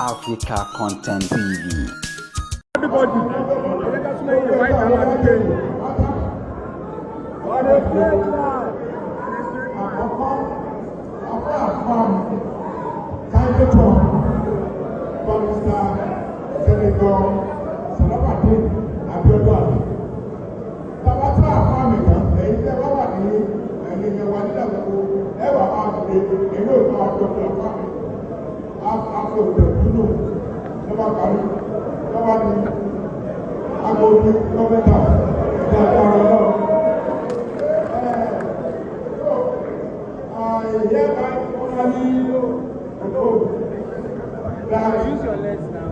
Africa Content TV. Everybody, let us know the right now at the game. Use your legs now.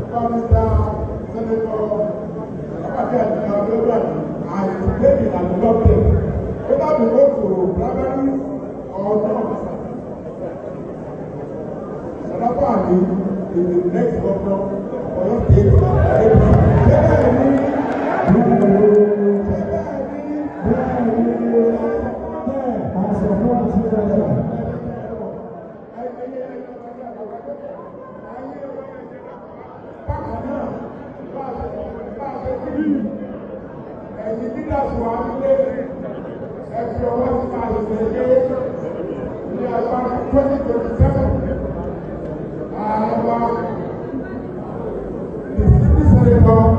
The next governor for your state. The